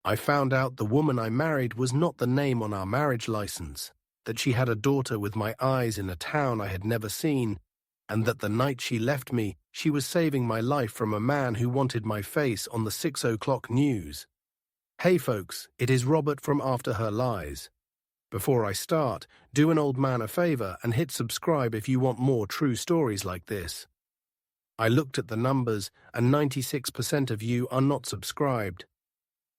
I found out the woman I married was not the name on our marriage license, that she had a daughter with my eyes in a town I had never seen, and that the night she left me, she was saving my life from a man who wanted my face on the 6 o'clock news. Hey folks, it is Robert from After Her Lies. Before I start, do an old man a favor and hit subscribe if you want more true stories like this. I looked at the numbers and 96% of you are not subscribed.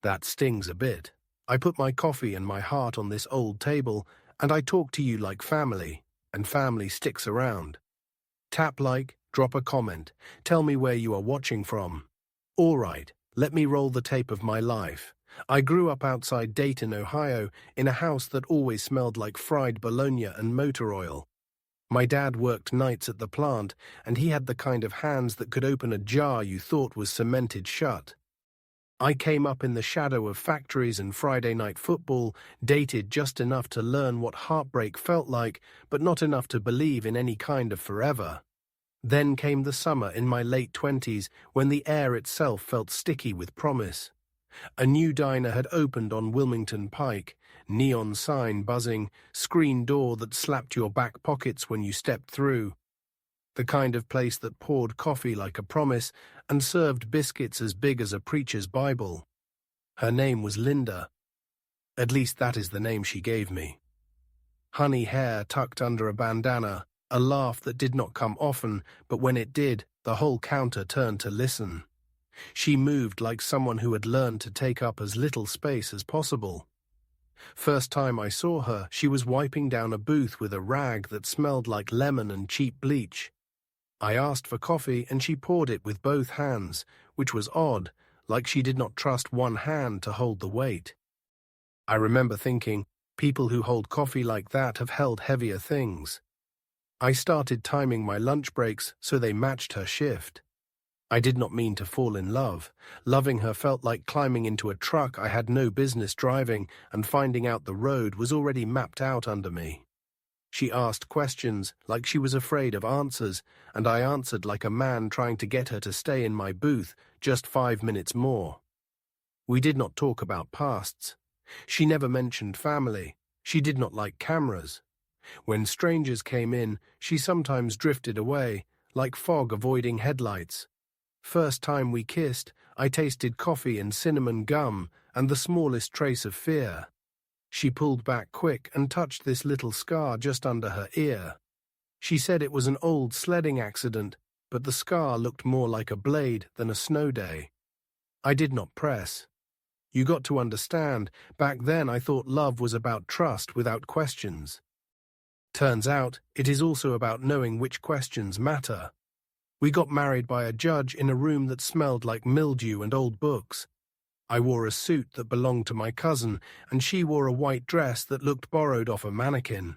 That stings a bit. I put my coffee and my heart on this old table and I talk to you like family, and family sticks around. Tap like, drop a comment, tell me where you are watching from. All right, let me roll the tape of my life. I grew up outside Dayton, Ohio, in a house that always smelled like fried bologna and motor oil. My dad worked nights at the plant, and he had the kind of hands that could open a jar you thought was cemented shut. I came up in the shadow of factories and Friday night football, dated just enough to learn what heartbreak felt like, but not enough to believe in any kind of forever. Then came the summer in my late 20s, when the air itself felt sticky with promise. A new diner had opened on Wilmington Pike, neon sign buzzing, screen door that slapped your back pockets when you stepped through. The kind of place that poured coffee like a promise and served biscuits as big as a preacher's Bible. Her name was Linda. At least that is the name she gave me. Honey hair tucked under a bandana, a laugh that did not come often, but when it did, the whole counter turned to listen. She moved like someone who had learned to take up as little space as possible. First time I saw her, she was wiping down a booth with a rag that smelled like lemon and cheap bleach. I asked for coffee and she poured it with both hands, which was odd, like she did not trust one hand to hold the weight. I remember thinking, people who hold coffee like that have held heavier things. I started timing my lunch breaks so they matched her shift. I did not mean to fall in love. Loving her felt like climbing into a truck I had no business driving and finding out the road was already mapped out under me. She asked questions like she was afraid of answers, and I answered like a man trying to get her to stay in my booth just 5 minutes more. We did not talk about pasts. She never mentioned family. She did not like cameras. When strangers came in, she sometimes drifted away, like fog avoiding headlights. First time we kissed, I tasted coffee and cinnamon gum and the smallest trace of fear. She pulled back quick and touched this little scar just under her ear. She said it was an old sledding accident, but the scar looked more like a blade than a snow day. I did not press. You got to understand, back then I thought love was about trust without questions. Turns out, it is also about knowing which questions matter. We got married by a judge in a room that smelled like mildew and old books. I wore a suit that belonged to my cousin, and she wore a white dress that looked borrowed off a mannequin.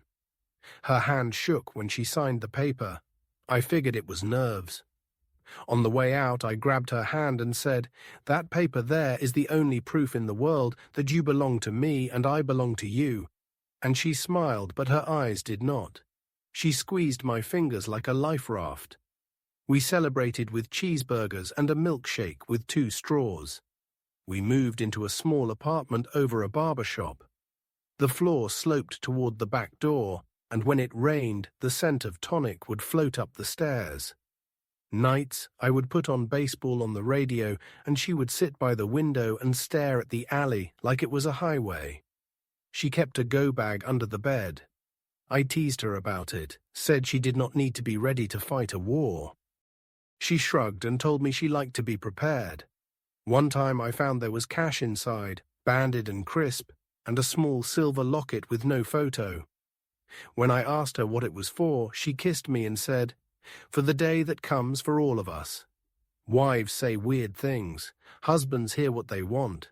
Her hand shook when she signed the paper. I figured it was nerves. On the way out, I grabbed her hand and said, "That paper there is the only proof in the world that you belong to me and I belong to you." And she smiled, but her eyes did not. She squeezed my fingers like a life raft. We celebrated with cheeseburgers and a milkshake with 2 straws. We moved into a small apartment over a barber shop. The floor sloped toward the back door, and when it rained, the scent of tonic would float up the stairs. Nights, I would put on baseball on the radio, and she would sit by the window and stare at the alley like it was a highway. She kept a go-bag under the bed. I teased her about it, said she did not need to be ready to fight a war. She shrugged and told me she liked to be prepared. One time I found there was cash inside, banded and crisp, and a small silver locket with no photo. When I asked her what it was for, she kissed me and said, "For the day that comes for all of us." Wives say weird things. Husbands hear what they want.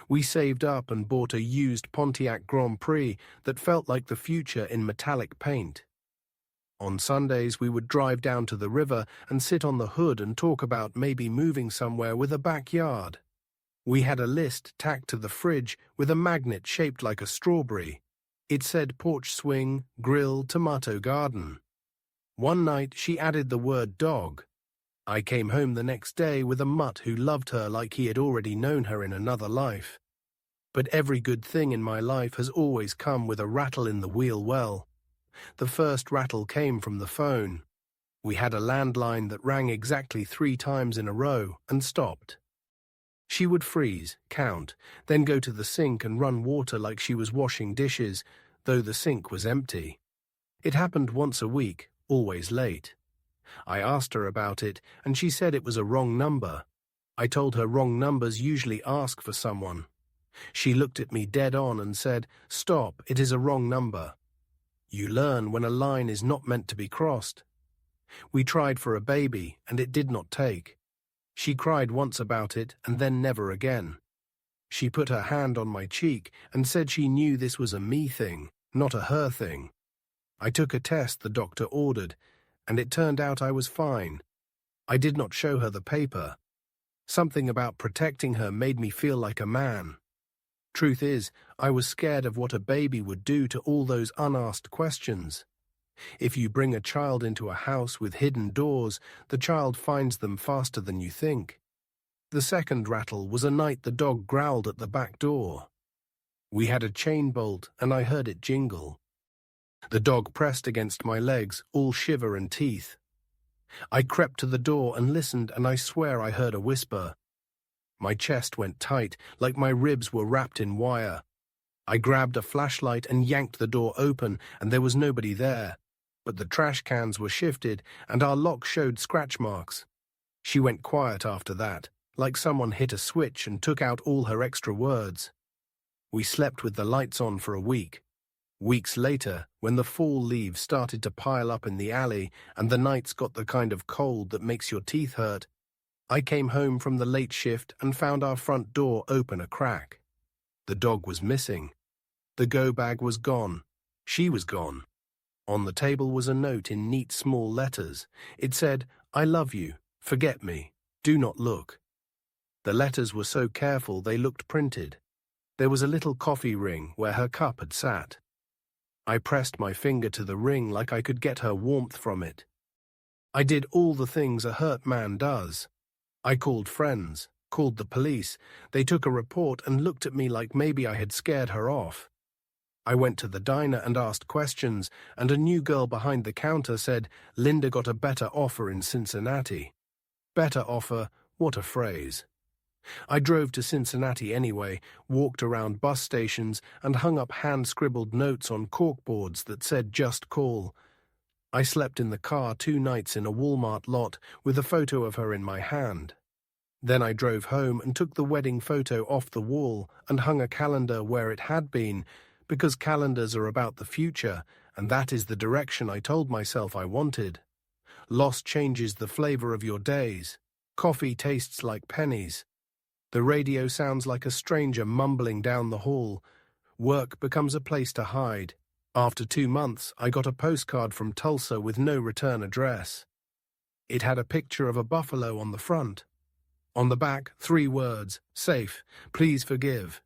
We saved up and bought a used Pontiac Grand Prix that felt like the future in metallic paint. On Sundays, we would drive down to the river and sit on the hood and talk about maybe moving somewhere with a backyard. We had a list tacked to the fridge with a magnet shaped like a strawberry. It said porch swing, grill, tomato garden. One night, she added the word dog. I came home the next day with a mutt who loved her like he had already known her in another life. But every good thing in my life has always come with a rattle in the wheel. Well, the first rattle came from the phone. We had a landline that rang exactly 3 times in a row and stopped. She would freeze, count, then go to the sink and run water like she was washing dishes, though the sink was empty. It happened once a week, always late. I asked her about it, and she said it was a wrong number. I told her wrong numbers usually ask for someone. She looked at me dead on and said, "Stop, it is a wrong number." You learn when a line is not meant to be crossed. We tried for a baby, and it did not take. She cried once about it, and then never again. She put her hand on my cheek and said she knew this was a me thing, not a her thing. I took a test the doctor ordered, and it turned out I was fine. I did not show her the paper. Something about protecting her made me feel like a man. Truth is, I was scared of what a baby would do to all those unasked questions. If you bring a child into a house with hidden doors, the child finds them faster than you think. The second rattle was a night the dog growled at the back door. We had a chain bolt, and I heard it jingle. The dog pressed against my legs, all shiver and teeth. I crept to the door and listened, and I swear I heard a whisper. My chest went tight, like my ribs were wrapped in wire. I grabbed a flashlight and yanked the door open, and there was nobody there. But the trash cans were shifted, and our lock showed scratch marks. She went quiet after that, like someone hit a switch and took out all her extra words. We slept with the lights on for a week. Weeks later, when the fall leaves started to pile up in the alley and the nights got the kind of cold that makes your teeth hurt, I came home from the late shift and found our front door open a crack. The dog was missing. The go bag was gone. She was gone. On the table was a note in neat small letters. It said, "I love you. Forget me. Do not look." The letters were so careful they looked printed. There was a little coffee ring where her cup had sat. I pressed my finger to the ring like I could get her warmth from it. I did all the things a hurt man does. I called friends, called the police. They took a report and looked at me like maybe I had scared her off. I went to the diner and asked questions, and a new girl behind the counter said Linda got a better offer in Cincinnati. Better offer, what a phrase. I drove to Cincinnati anyway, walked around bus stations, and hung up hand-scribbled notes on corkboards that said "Just call." I slept in the car 2 nights in a Walmart lot with a photo of her in my hand. Then I drove home and took the wedding photo off the wall and hung a calendar where it had been, because calendars are about the future, and that is the direction I told myself I wanted. Loss changes the flavor of your days. Coffee tastes like pennies. The radio sounds like a stranger mumbling down the hall. Work becomes a place to hide. After 2 months, I got a postcard from Tulsa with no return address. It had a picture of a buffalo on the front. On the back, 3 words, "Safe, please forgive."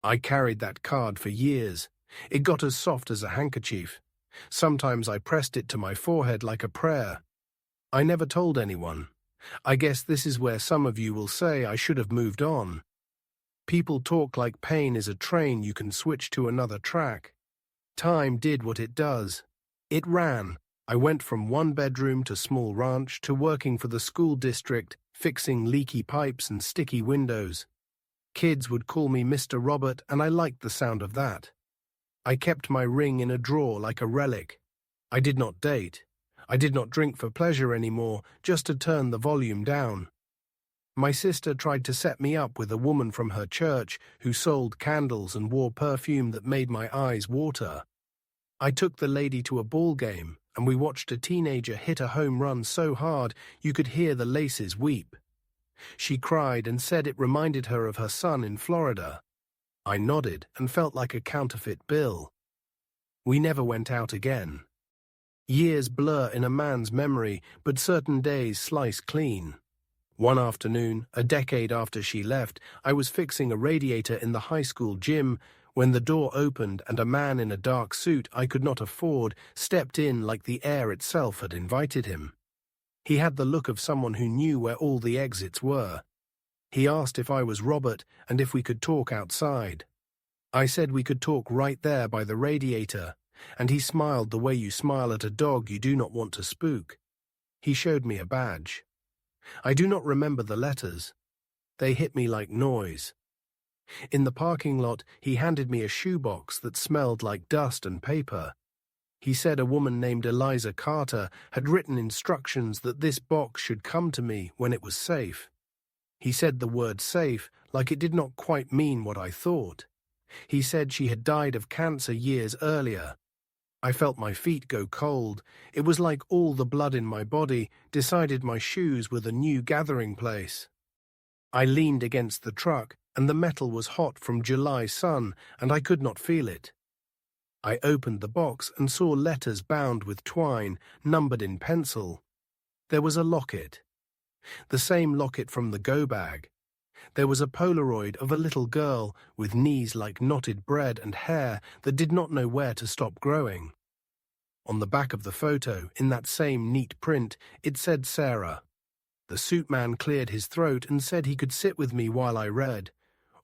I carried that card for years. It got as soft as a handkerchief. Sometimes I pressed it to my forehead like a prayer. I never told anyone. I guess this is where some of you will say I should have moved on. People talk like pain is a train you can switch to another track. Time did what it does. It ran. I went from 1-bedroom to small ranch to working for the school district, fixing leaky pipes and sticky windows. Kids would call me Mr. Robert, and I liked the sound of that. I kept my ring in a drawer like a relic. I did not date. I did not drink for pleasure anymore, just to turn the volume down. My sister tried to set me up with a woman from her church who sold candles and wore perfume that made my eyes water. I took the lady to a ball game, and we watched a teenager hit a home run so hard you could hear the laces weep. She cried and said it reminded her of her son in Florida. I nodded and felt like a counterfeit bill. We never went out again. Years blur in a man's memory, but certain days slice clean. One afternoon, a decade after she left, I was fixing a radiator in the high school gym when the door opened and a man in a dark suit I could not afford stepped in like the air itself had invited him. He had the look of someone who knew where all the exits were. He asked if I was Robert and if we could talk outside. I said we could talk right there by the radiator, and he smiled the way you smile at a dog you do not want to spook. He showed me a badge. I do not remember the letters. They hit me like noise. In the parking lot, he handed me a shoebox that smelled like dust and paper. He said a woman named Eliza Carter had written instructions that this box should come to me when it was safe. He said the word safe like it did not quite mean what I thought. He said she had died of cancer years earlier. I felt my feet go cold. It was like all the blood in my body decided my shoes were the new gathering place. I leaned against the truck, and the metal was hot from July sun, and I could not feel it. I opened the box and saw letters bound with twine, numbered in pencil. There was a locket. The same locket from the go-bag. There was a Polaroid of a little girl with knees like knotted bread and hair that did not know where to stop growing. On the back of the photo, in that same neat print, it said Sarah. The suit man cleared his throat and said he could sit with me while I read,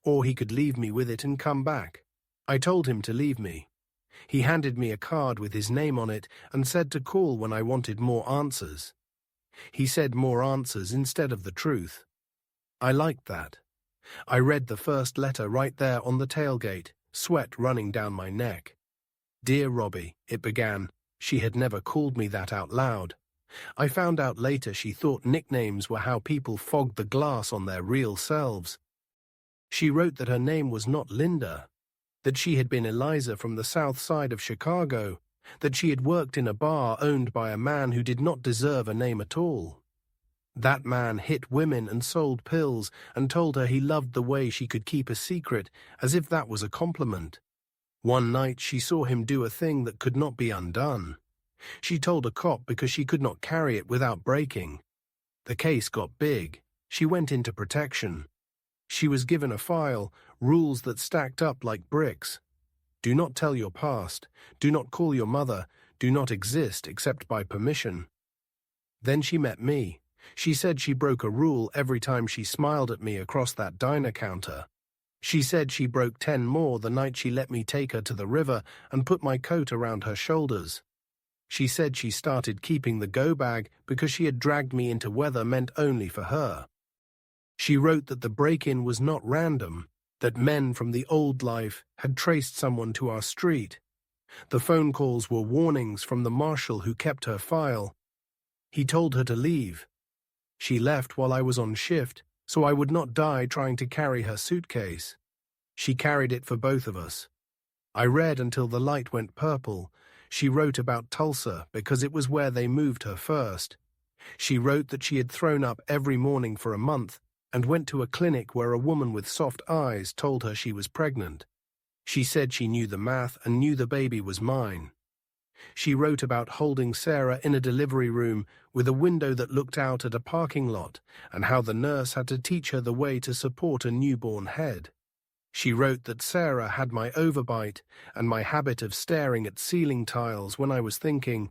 or he could leave me with it and come back. I told him to leave me. He handed me a card with his name on it and said to call when I wanted more answers. He said more answers instead of the truth. I liked that. I read the first letter right there on the tailgate, sweat running down my neck. Dear Robbie, it began. She had never called me that out loud. I found out later she thought nicknames were how people fogged the glass on their real selves. She wrote that her name was not Linda, that she had been Eliza from the south side of Chicago, that she had worked in a bar owned by a man who did not deserve a name at all. That man hit women and sold pills and told her he loved the way she could keep a secret, as if that was a compliment. One night she saw him do a thing that could not be undone. She told a cop because she could not carry it without breaking. The case got big. She went into protection. She was given a file, rules that stacked up like bricks. Do not tell your past. Do not call your mother. Do not exist except by permission. Then she met me. She said she broke a rule every time she smiled at me across that diner counter. She said she broke 10 more the night she let me take her to the river and put my coat around her shoulders. She said she started keeping the go-bag because she had dragged me into weather meant only for her. She wrote that the break-in was not random, that men from the old life had traced someone to our street. The phone calls were warnings from the marshal who kept her file. He told her to leave. She left while I was on shift, so I would not die trying to carry her suitcase. She carried it for both of us. I read until the light went purple. She wrote about Tulsa because it was where they moved her first. She wrote that she had thrown up every morning for a month and went to a clinic where a woman with soft eyes told her she was pregnant. She said she knew the math and knew the baby was mine. She wrote about holding Sarah in a delivery room with a window that looked out at a parking lot and how the nurse had to teach her the way to support a newborn head. She wrote that Sarah had my overbite and my habit of staring at ceiling tiles when I was thinking.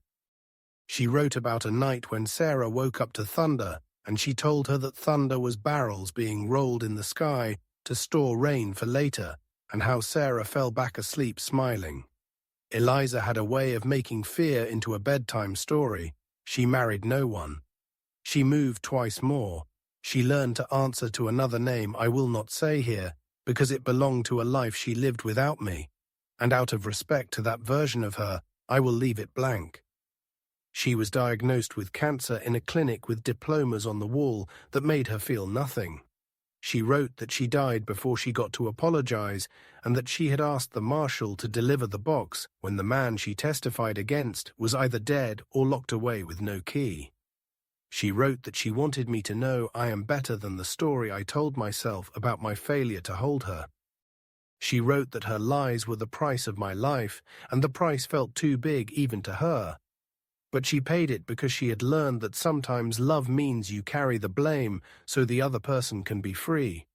She wrote about a night when Sarah woke up to thunder, and she told her that thunder was barrels being rolled in the sky to store rain for later, and how Sarah fell back asleep smiling. Eliza had a way of making fear into a bedtime story. She married no one. She moved twice more. She learned to answer to another name I will not say here, because it belonged to a life she lived without me, and out of respect to that version of her, I will leave it blank. She was diagnosed with cancer in a clinic with diplomas on the wall that made her feel nothing. She wrote that she died before she got to apologize and that she had asked the marshal to deliver the box when the man she testified against was either dead or locked away with no key. She wrote that she wanted me to know I am better than the story I told myself about my failure to hold her. She wrote that her lies were the price of my life, and the price felt too big even to her. But she paid it because she had learned that sometimes love means you carry the blame so the other person can be free.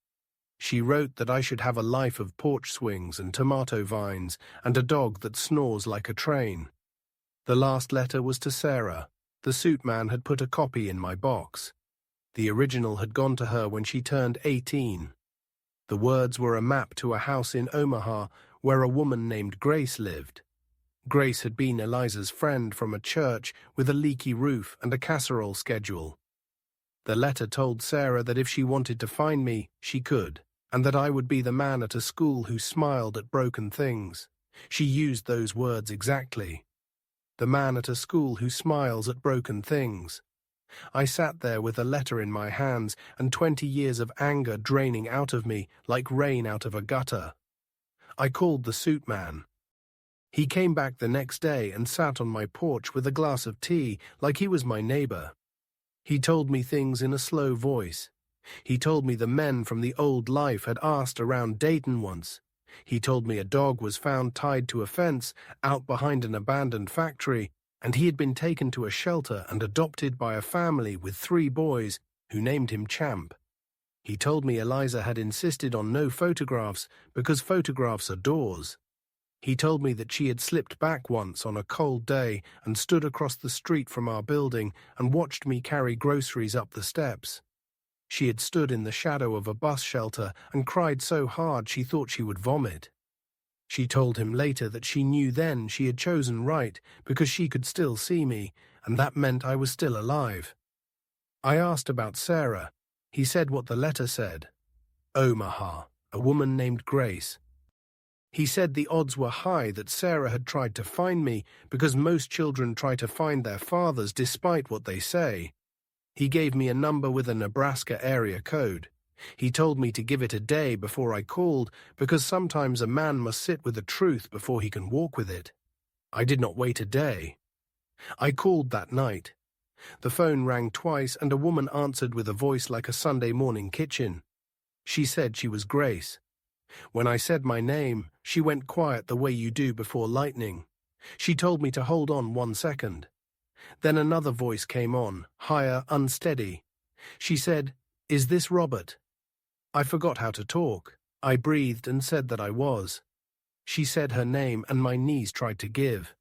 She wrote that I should have a life of porch swings and tomato vines and a dog that snores like a train. The last letter was to Sarah. The suit man had put a copy in my box. The original had gone to her when she turned 18. The words were a map to a house in Omaha where a woman named Grace lived. Grace had been Eliza's friend from a church with a leaky roof and a casserole schedule. The letter told Sarah that if she wanted to find me, she could, and that I would be the man at a school who smiled at broken things. She used those words exactly. The man at a school who smiles at broken things. I sat there with a letter in my hands and 20 years of anger draining out of me like rain out of a gutter. I called the suit man. He came back the next day and sat on my porch with a glass of tea like he was my neighbor. He told me things in a slow voice. He told me the men from the old life had asked around Dayton once. He told me a dog was found tied to a fence out behind an abandoned factory, and he had been taken to a shelter and adopted by a family with 3 boys who named him Champ. He told me Eliza had insisted on no photographs because photographs are doors. He told me that she had slipped back once on a cold day and stood across the street from our building and watched me carry groceries up the steps. She had stood in the shadow of a bus shelter and cried so hard she thought she would vomit. She told him later that she knew then she had chosen right because she could still see me, and that meant I was still alive. I asked about Sarah. He said what the letter said. Omaha, a woman named Grace. He said the odds were high that Sarah had tried to find me because most children try to find their fathers despite what they say. He gave me a number with a Nebraska area code. He told me to give it a day before I called because sometimes a man must sit with the truth before he can walk with it. I did not wait a day. I called that night. The phone rang twice and a woman answered with a voice like a Sunday morning kitchen. She said she was Grace. When I said my name, she went quiet the way you do before lightning. She told me to hold on 1 second. Then another voice came on, higher, unsteady. She said, "Is this Robert?" I forgot how to talk. I breathed and said that I was. She said her name and my knees tried to give.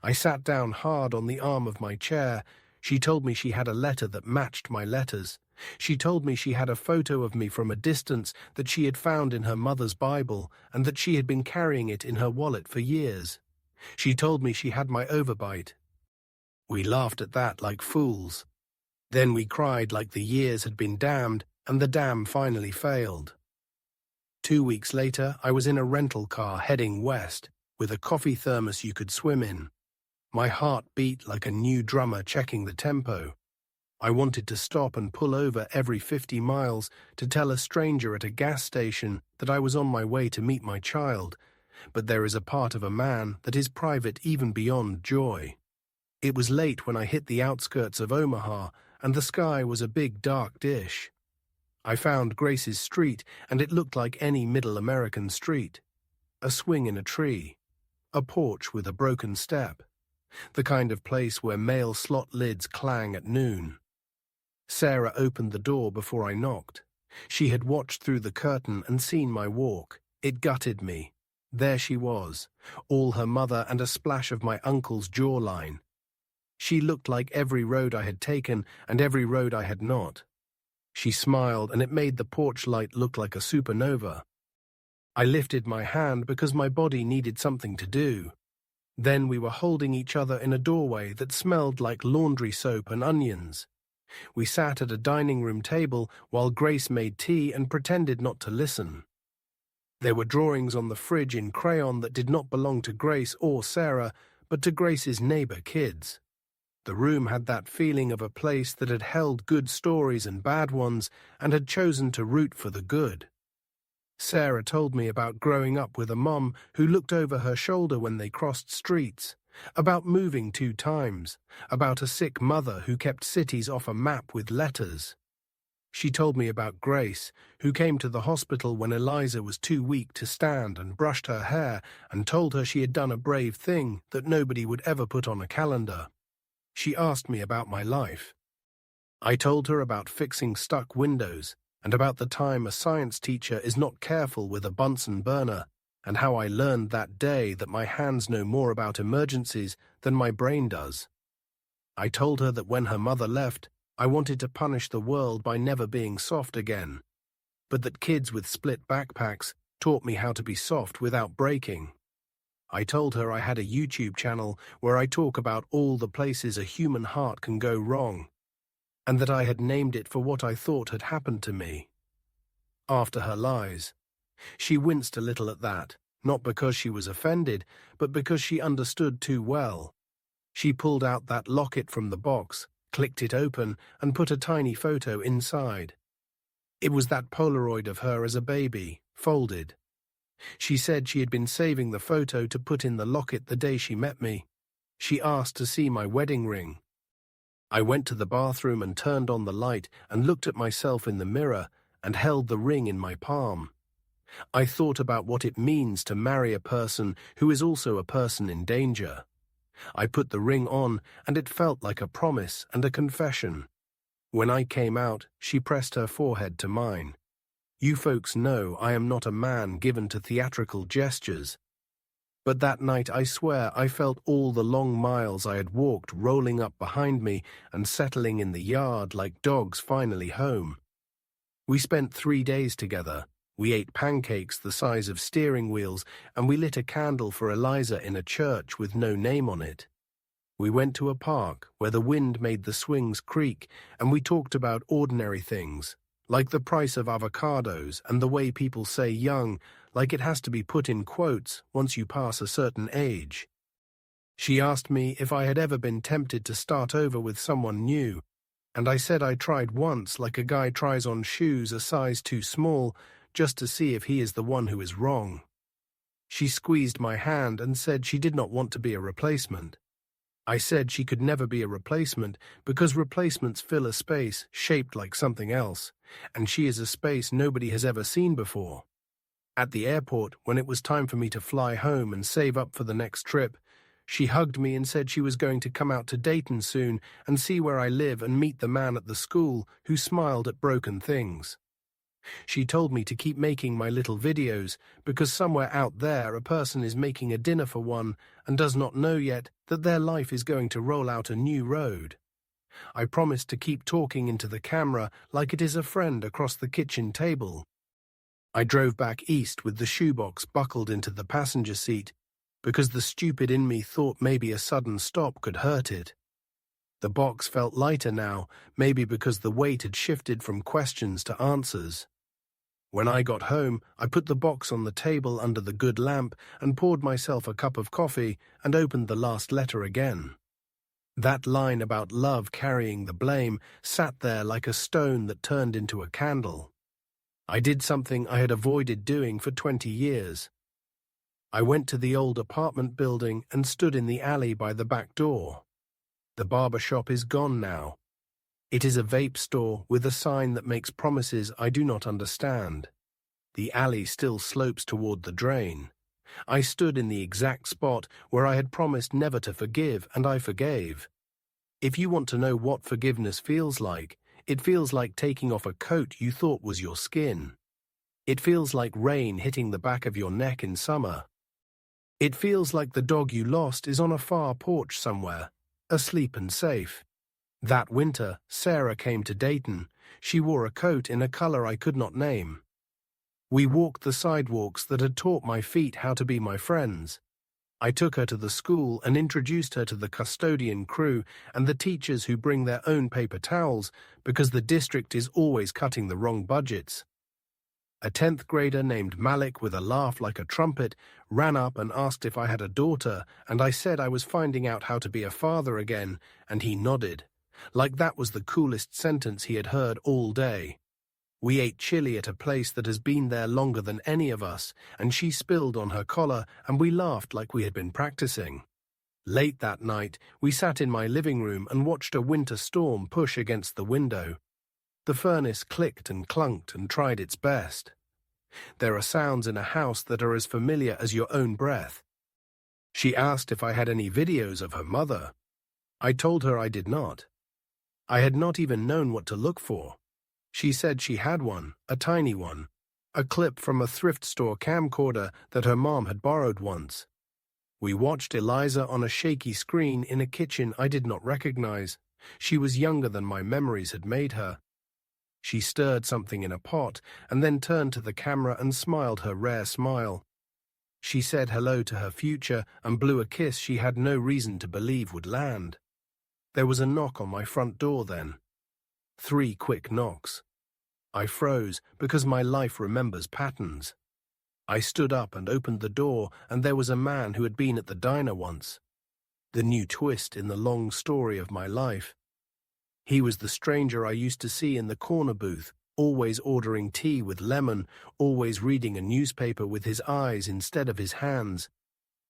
I sat down hard on the arm of my chair. She told me she had a letter that matched my letters. She told me she had a photo of me from a distance that she had found in her mother's Bible and that she had been carrying it in her wallet for years. She told me she had my overbite. We laughed at that like fools. Then we cried like the years had been damned and the dam finally failed. 2 weeks later, I was in a rental car heading west with a coffee thermos you could swim in. My heart beat like a new drummer checking the tempo. I wanted to stop and pull over every 50 miles to tell a stranger at a gas station that I was on my way to meet my child, but there is a part of a man that is private even beyond joy. It was late when I hit the outskirts of Omaha, and the sky was a big dark dish. I found Grace's street, and it looked like any middle American street. A swing in a tree. A porch with a broken step. The kind of place where mail slot lids clang at noon. Sarah opened the door before I knocked. She had watched through the curtain and seen my walk. It gutted me. There she was, all her mother and a splash of my uncle's jawline. She looked like every road I had taken and every road I had not. She smiled and it made the porch light look like a supernova. I lifted my hand because my body needed something to do. Then we were holding each other in a doorway that smelled like laundry soap and onions. We sat at a dining room table while Grace made tea and pretended not to listen. There were drawings on the fridge in crayon that did not belong to Grace or Sarah, but to Grace's neighbor kids. The room had that feeling of a place that had held good stories and bad ones and had chosen to root for the good. Sarah told me about growing up with a mom who looked over her shoulder when they crossed streets, about moving 2 times, about a sick mother who kept cities off a map with letters. She told me about Grace, who came to the hospital when Eliza was too weak to stand and brushed her hair and told her she had done a brave thing that nobody would ever put on a calendar. She asked me about my life. I told her about fixing stuck windows and about the time a science teacher is not careful with a Bunsen burner, and how I learned that day that my hands know more about emergencies than my brain does. I told her that when her mother left, I wanted to punish the world by never being soft again, but that kids with split backpacks taught me how to be soft without breaking. I told her I had a YouTube channel where I talk about all the places a human heart can go wrong, and that I had named it for what I thought had happened to me. After her lies, she winced a little at that, not because she was offended, but because she understood too well. She pulled out that locket from the box, clicked it open, and put a tiny photo inside. It was that Polaroid of her as a baby, folded. She said she had been saving the photo to put in the locket the day she met me. She asked to see my wedding ring. I went to the bathroom and turned on the light and looked at myself in the mirror and held the ring in my palm. I thought about what it means to marry a person who is also a person in danger. I put the ring on, and it felt like a promise and a confession. When I came out, she pressed her forehead to mine. You folks know I am not a man given to theatrical gestures. But that night I swear I felt all the long miles I had walked rolling up behind me and settling in the yard like dogs finally home. We spent 3 days together. We ate pancakes the size of steering wheels, and we lit a candle for Eliza in a church with no name on it. We went to a park where the wind made the swings creak, and we talked about ordinary things, like the price of avocados and the way people say young, like it has to be put in quotes once you pass a certain age. She asked me if I had ever been tempted to start over with someone new, and I said I tried once, like a guy tries on shoes a size too small, just to see if he is the one who is wrong. She squeezed my hand and said she did not want to be a replacement. I said she could never be a replacement because replacements fill a space shaped like something else, and she is a space nobody has ever seen before. At the airport, when it was time for me to fly home and save up for the next trip, she hugged me and said she was going to come out to Dayton soon and see where I live and meet the man at the school who smiled at broken things. She told me to keep making my little videos because somewhere out there a person is making a dinner for one and does not know yet that their life is going to roll out a new road. I promised to keep talking into the camera like it is a friend across the kitchen table. I drove back east with the shoebox buckled into the passenger seat because the stupid in me thought maybe a sudden stop could hurt it. The box felt lighter now, maybe because the weight had shifted from questions to answers. When I got home, I put the box on the table under the good lamp and poured myself a cup of coffee and opened the last letter again. That line about love carrying the blame sat there like a stone that turned into a candle. I did something I had avoided doing for 20 years. I went to the old apartment building and stood in the alley by the back door. The barber shop is gone now. It is a vape store with a sign that makes promises I do not understand. The alley still slopes toward the drain. I stood in the exact spot where I had promised never to forgive, and I forgave. If you want to know what forgiveness feels like, it feels like taking off a coat you thought was your skin. It feels like rain hitting the back of your neck in summer. It feels like the dog you lost is on a far porch somewhere, asleep and safe. That winter, Sarah came to Dayton. She wore a coat in a color I could not name. We walked the sidewalks that had taught my feet how to be my friends. I took her to the school and introduced her to the custodian crew and the teachers who bring their own paper towels because the district is always cutting the wrong budgets. A 10th grader named Malik, with a laugh like a trumpet, ran up and asked if I had a daughter, and I said I was finding out how to be a father again, and he nodded, like that was the coolest sentence he had heard all day. We ate chili at a place that has been there longer than any of us, and she spilled on her collar, and we laughed like we had been practicing. Late that night, we sat in my living room and watched a winter storm push against the window. The furnace clicked and clunked and tried its best. There are sounds in a house that are as familiar as your own breath. She asked if I had any videos of her mother. I told her I did not. I had not even known what to look for. She said she had one, a tiny one, a clip from a thrift store camcorder that her mom had borrowed once. We watched Eliza on a shaky screen in a kitchen I did not recognize, She was younger than my memories had made her. She stirred something in a pot and then turned to the camera and smiled her rare smile. She said hello to her future and blew a kiss she had no reason to believe would land. There was a knock on my front door then. 3 quick knocks. I froze because my life remembers patterns. I stood up and opened the door, and there was a man who had been at the diner once. The new twist in the long story of my life. He was the stranger I used to see in the corner booth, always ordering tea with lemon, always reading a newspaper with his eyes instead of his hands.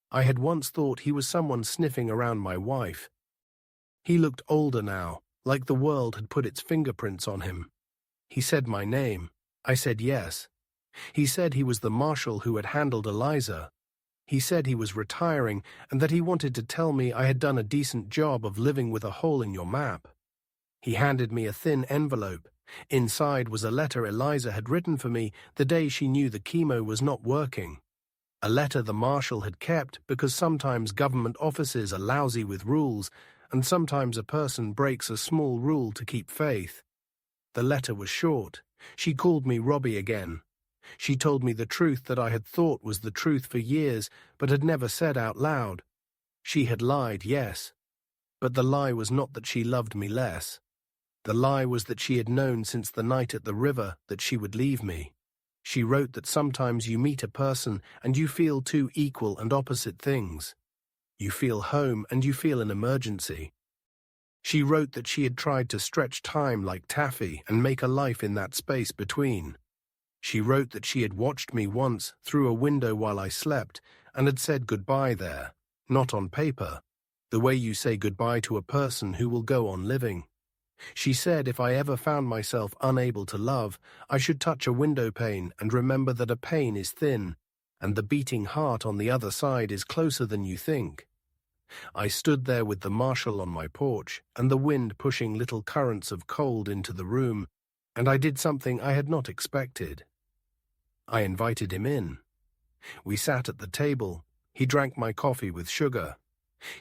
I had once thought he was someone sniffing around my wife. He looked older now, like the world had put its fingerprints on him. He said my name. I said yes. He said he was the marshal who had handled Eliza. He said he was retiring and that he wanted to tell me I had done a decent job of living with a hole in your map. He handed me a thin envelope. Inside was a letter Eliza had written for me the day she knew the chemo was not working. A letter the marshal had kept because sometimes government offices are lousy with rules, and sometimes a person breaks a small rule to keep faith. The letter was short. She called me Robbie again. She told me the truth that I had thought was the truth for years, but had never said out loud. She had lied, yes. But the lie was not that she loved me less. The lie was that she had known since the night at the river that she would leave me. She wrote that sometimes you meet a person and you feel 2 equal and opposite things. You feel home and you feel an emergency. She wrote that she had tried to stretch time like taffy and make a life in that space between. She wrote that she had watched me once through a window while I slept and had said goodbye there, not on paper, the way you say goodbye to a person who will go on living. She said if I ever found myself unable to love, I should touch a window pane and remember that a pane is thin, and the beating heart on the other side is closer than you think. I stood there with the marshal on my porch, and the wind pushing little currents of cold into the room, and I did something I had not expected. I invited him in. We sat at the table. He drank my coffee with sugar.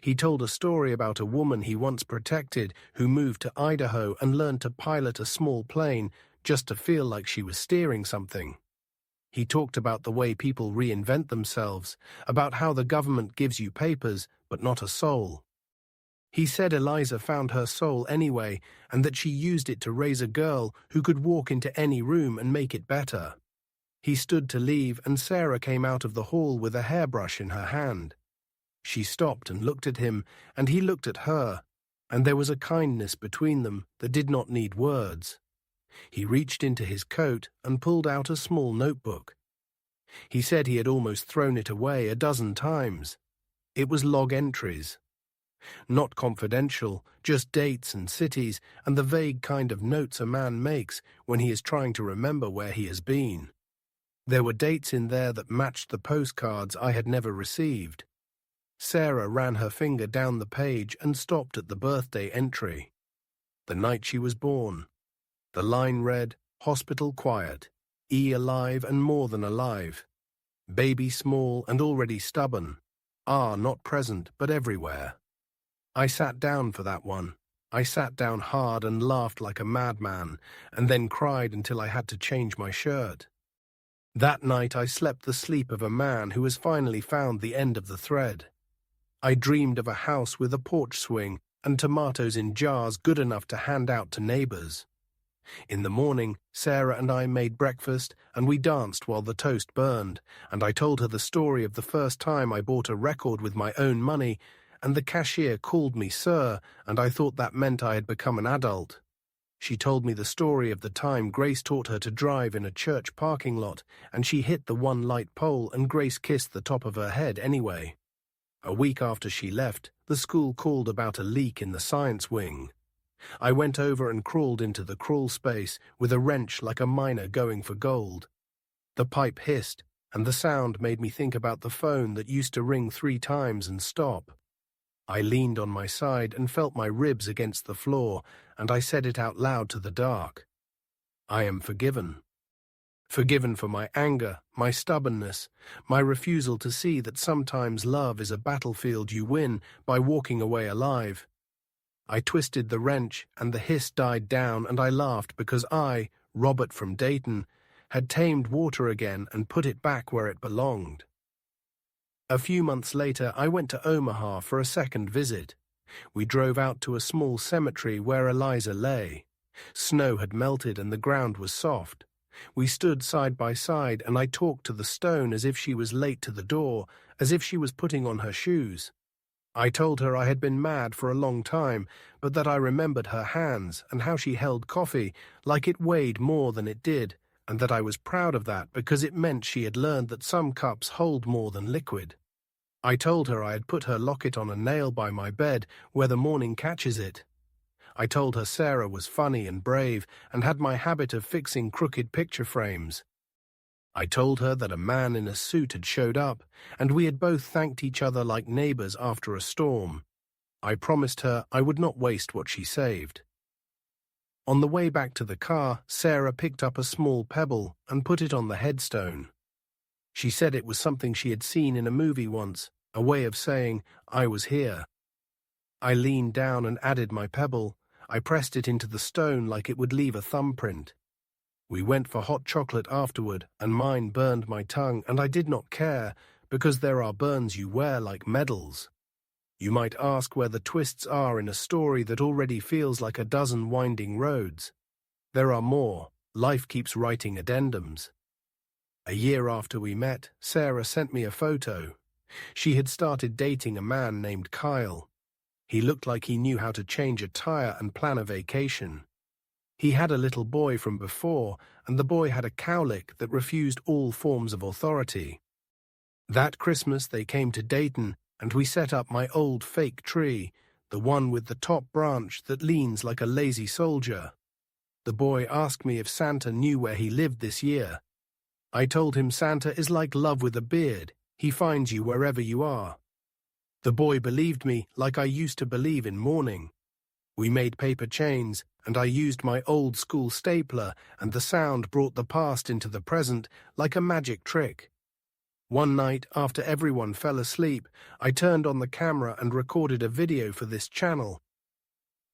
He told a story about a woman he once protected who moved to Idaho and learned to pilot a small plane just to feel like she was steering something. He talked about the way people reinvent themselves, about how the government gives you papers but not a soul. He said Eliza found her soul anyway and that she used it to raise a girl who could walk into any room and make it better. He stood to leave and Sarah came out of the hall with a hairbrush in her hand. She stopped and looked at him, and he looked at her, and there was a kindness between them that did not need words. He reached into his coat and pulled out a small notebook. He said he had almost thrown it away a dozen times. It was log entries. Not confidential, just dates and cities and the vague kind of notes a man makes when he is trying to remember where he has been. There were dates in there that matched the postcards I had never received. Sarah ran her finger down the page and stopped at the birthday entry. The night she was born. The line read, "Hospital quiet, E alive and more than alive. Baby small and already stubborn. R not present but everywhere." I sat down for that one. I sat down hard and laughed like a madman, and then cried until I had to change my shirt. That night I slept the sleep of a man who has finally found the end of the thread. I dreamed of a house with a porch swing and tomatoes in jars good enough to hand out to neighbors. In the morning, Sarah and I made breakfast and we danced while the toast burned, and I told her the story of the first time I bought a record with my own money, and the cashier called me sir, and I thought that meant I had become an adult. She told me the story of the time Grace taught her to drive in a church parking lot, and she hit the one light pole and Grace kissed the top of her head anyway. A week after she left, the school called about a leak in the science wing. I went over and crawled into the crawl space with a wrench like a miner going for gold. The pipe hissed, and the sound made me think about the phone that used to ring 3 times and stop. I leaned on my side and felt my ribs against the floor, and I said it out loud to the dark. I am forgiven. Forgiven for my anger, my stubbornness, my refusal to see that sometimes love is a battlefield you win by walking away alive. I twisted the wrench, and the hiss died down, and I laughed because I, Robert from Dayton, had tamed water again and put it back where it belonged. A few months later, I went to Omaha for a second visit. We drove out to a small cemetery where Eliza lay. Snow had melted and the ground was soft. We stood side by side, and I talked to the stone as if she was late to the door, as if she was putting on her shoes. I told her I had been mad for a long time, but that I remembered her hands and how she held coffee like it weighed more than it did, and that I was proud of that because it meant she had learned that some cups hold more than liquid. I told her I had put her locket on a nail by my bed where the morning catches it. I told her Sarah was funny and brave and had my habit of fixing crooked picture frames. I told her that a man in a suit had showed up, and we had both thanked each other like neighbors after a storm. I promised her I would not waste what she saved. On the way back to the car, Sarah picked up a small pebble and put it on the headstone. She said it was something she had seen in a movie once, a way of saying, I was here. I leaned down and added my pebble. I pressed it into the stone like it would leave a thumbprint. We went for hot chocolate afterward, and mine burned my tongue, and I did not care, because there are burns you wear like medals. You might ask where the twists are in a story that already feels like a dozen winding roads. There are more. Life keeps writing addendums. A year after we met, Sarah sent me a photo. She had started dating a man named Kyle. He looked like he knew how to change a tire and plan a vacation. He had a little boy from before, and the boy had a cowlick that refused all forms of authority. That Christmas they came to Dayton, and we set up my old fake tree, the one with the top branch that leans like a lazy soldier. The boy asked me if Santa knew where he lived this year. I told him Santa is like love with a beard. He finds you wherever you are. The boy believed me like I used to believe in mourning. We made paper chains, and I used my old-school stapler, and the sound brought the past into the present like a magic trick. One night, after everyone fell asleep, I turned on the camera and recorded a video for this channel.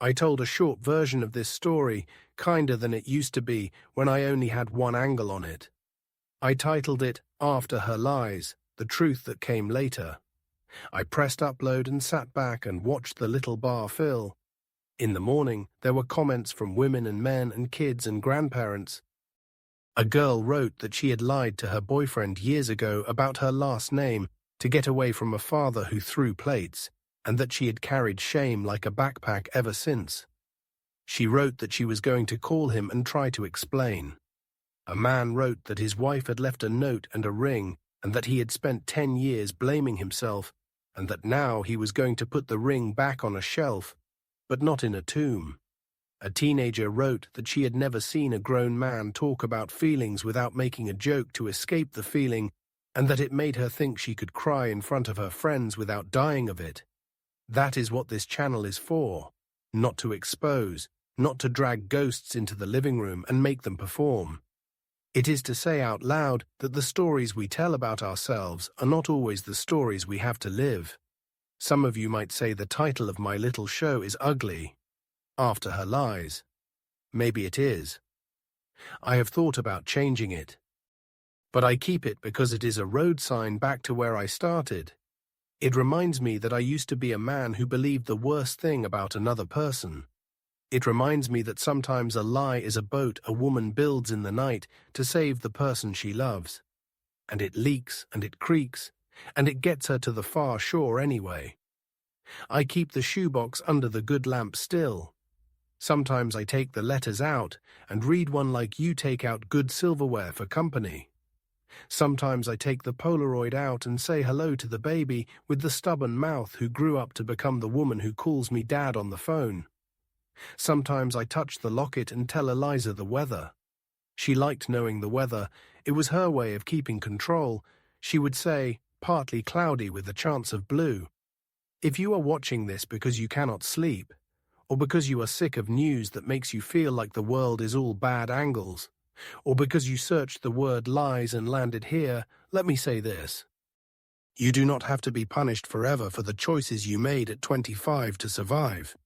I told a short version of this story, kinder than it used to be when I only had one angle on it. I titled it, After Her Lies, The Truth That Came Later. I pressed upload and sat back and watched the little bar fill. In the morning, there were comments from women and men and kids and grandparents. A girl wrote that she had lied to her boyfriend years ago about her last name to get away from a father who threw plates, and that she had carried shame like a backpack ever since. She wrote that she was going to call him and try to explain. A man wrote that his wife had left a note and a ring, and that he had spent 10 years blaming himself, and that now he was going to put the ring back on a shelf, but not in a tomb. A teenager wrote that she had never seen a grown man talk about feelings without making a joke to escape the feeling, and that it made her think she could cry in front of her friends without dying of it. That is what this channel is for. Not to expose, not to drag ghosts into the living room and make them perform. It is to say out loud that the stories we tell about ourselves are not always the stories we have to live. Some of you might say the title of my little show is ugly. After Her Lies. Maybe it is. I have thought about changing it. But I keep it because it is a road sign back to where I started. It reminds me that I used to be a man who believed the worst thing about another person. It reminds me that sometimes a lie is a boat a woman builds in the night to save the person she loves. And it leaks and it creaks, and it gets her to the far shore anyway. I keep the shoebox under the good lamp still. Sometimes I take the letters out and read one like you take out good silverware for company. Sometimes I take the Polaroid out and say hello to the baby with the stubborn mouth who grew up to become the woman who calls me dad on the phone. Sometimes I touch the locket and tell Eliza the weather. She liked knowing the weather. It was her way of keeping control. She would say, partly cloudy with a chance of blue. If you are watching this because you cannot sleep, or because you are sick of news that makes you feel like the world is all bad angles, or because you searched the word lies and landed here, let me say this. You do not have to be punished forever for the choices you made at 25 to survive.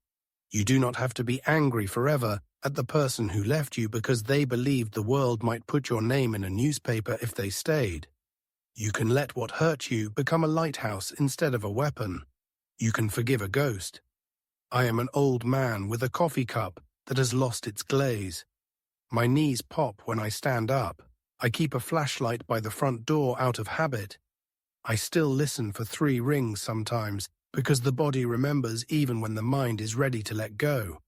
You do not have to be angry forever at the person who left you because they believed the world might put your name in a newspaper if they stayed. You can let what hurt you become a lighthouse instead of a weapon. You can forgive a ghost. I am an old man with a coffee cup that has lost its glaze. My knees pop when I stand up. I keep a flashlight by the front door out of habit. I still listen for 3 rings sometimes because the body remembers even when the mind is ready to let go.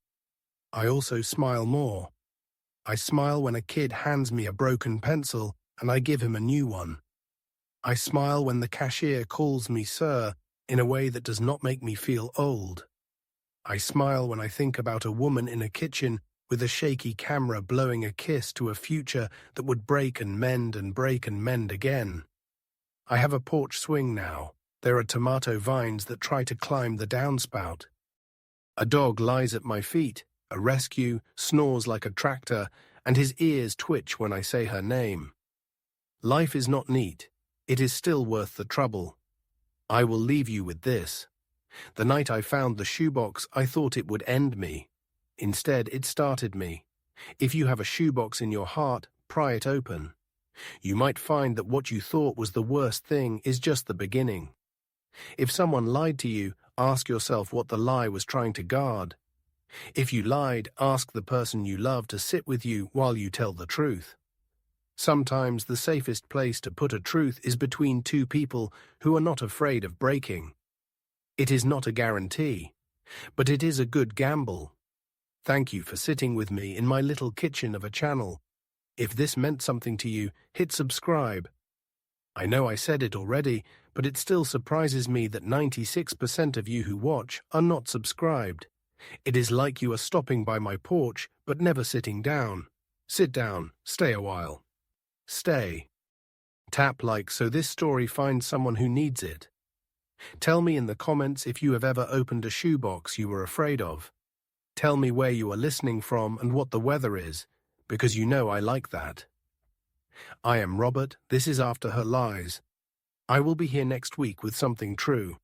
I also smile more. I smile when a kid hands me a broken pencil and I give him a new one. I smile when the cashier calls me sir in a way that does not make me feel old. I smile when I think about a woman in a kitchen with a shaky camera blowing a kiss to a future that would break and mend and break and mend again. I have a porch swing now. There are tomato vines that try to climb the downspout. A dog lies at my feet, a rescue, snores like a tractor, and his ears twitch when I say her name. Life is not neat. It is still worth the trouble. I will leave you with this. The night I found the shoebox, I thought it would end me. Instead, it started me. If you have a shoebox in your heart, pry it open. You might find that what you thought was the worst thing is just the beginning. If someone lied to you, ask yourself what the lie was trying to guard. If you lied, ask the person you love to sit with you while you tell the truth. Sometimes the safest place to put a truth is between 2 people who are not afraid of breaking. It is not a guarantee, but it is a good gamble. Thank you for sitting with me in my little kitchen of a channel. If this meant something to you, hit subscribe. I know I said it already, but it still surprises me that 96% of you who watch are not subscribed. It is like you are stopping by my porch, but never sitting down. Sit down, stay a while. Stay. Tap like so this story finds someone who needs it. Tell me in the comments if you have ever opened a shoebox you were afraid of. Tell me where you are listening from and what the weather is, because you know I like that. I am Robert, this is After Her Lies. I will be here next week with something true.